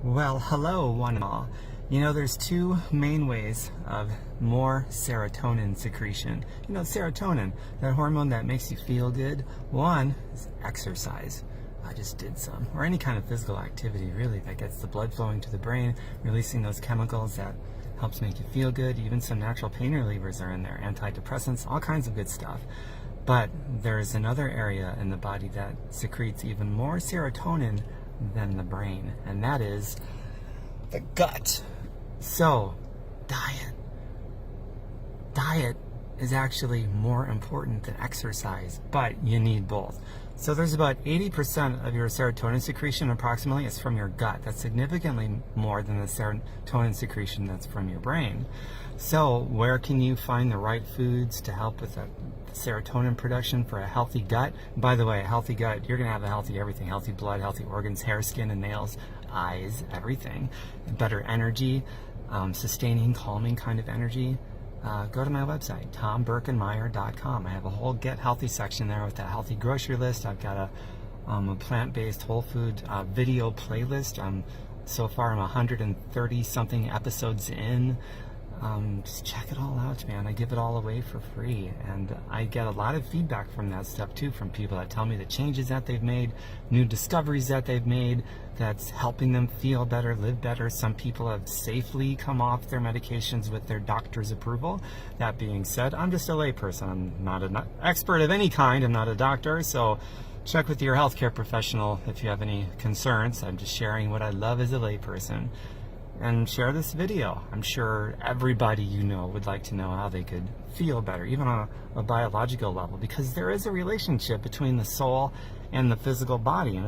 Well, hello, one and all. You know, there's two main ways of more serotonin secretion. You know, serotonin, that hormone that makes you feel good. One is exercise. I just did some. Or any kind of physical activity, really, that gets the blood flowing to the brain, releasing those chemicals that helps make you feel good. Even some natural pain relievers are in there, antidepressants, all kinds of good stuff. But there's another area in the body that secretes even more serotonin than the brain, and that is the gut. So, diet is actually more important than exercise, but you need both. So there's about 80% of your serotonin secretion approximately is from your gut. That's significantly more than the serotonin secretion that's from your brain. So where can you find the right foods to help with that serotonin production for a healthy gut? By the way, a healthy gut, you're going to have a healthy everything, healthy blood, healthy organs, hair, skin, and nails, eyes, everything. Better energy, sustaining, calming kind of energy. Go to my website, tomburkenmeyer.com. I have a whole Get Healthy section there with a healthy grocery list. I've got a plant-based whole food video playlist. So far I'm 130 something episodes in. Just check it all out, man. I give it all away for free, and I get a lot of feedback from that stuff too, from people that tell me the changes that they've made, new discoveries that they've made that's helping them feel better, live better. Some people have safely come off their medications with their doctor's approval. That being said, I'm just a layperson. I'm not an expert of any kind. I'm not a doctor, so check with your healthcare professional if you have any concerns. I'm just sharing what I love as a layperson. And share this video. I'm sure everybody you know would like to know how they could feel better, even on a biological level, because there is a relationship between the soul and the physical body, and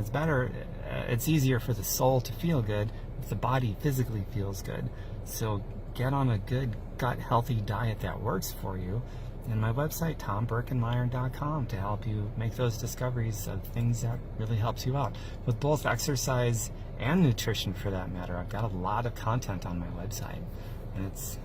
it's easier for the soul to feel good if the body physically feels good. So get on a good gut healthy diet that works for you, and my website, tomburkenmeyer.com, to help you make those discoveries of things that really helps you out with both exercise and nutrition, for that matter. I've got a lot of content on my website, and it's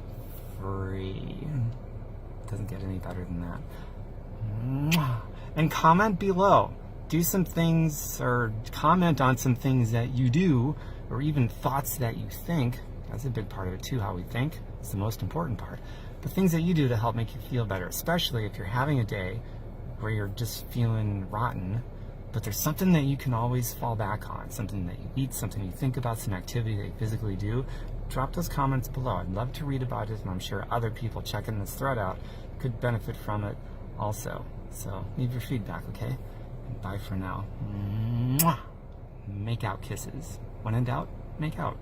free. It doesn't get any better than that. And comment below. Do some things, or comment on some things that you do, or even thoughts that you think. That's a big part of it too, how we think. It's the most important part. But things that you do to help make you feel better, especially if you're having a day where you're just feeling rotten, but there's something that you can always fall back on, something that you eat, something you think about, some activity that you physically do. Drop those comments below. I'd love to read about it, and I'm sure other people checking this thread out could benefit from it also. So leave your feedback, okay? And bye for now. Mwah! Make out kisses. When in doubt, make out.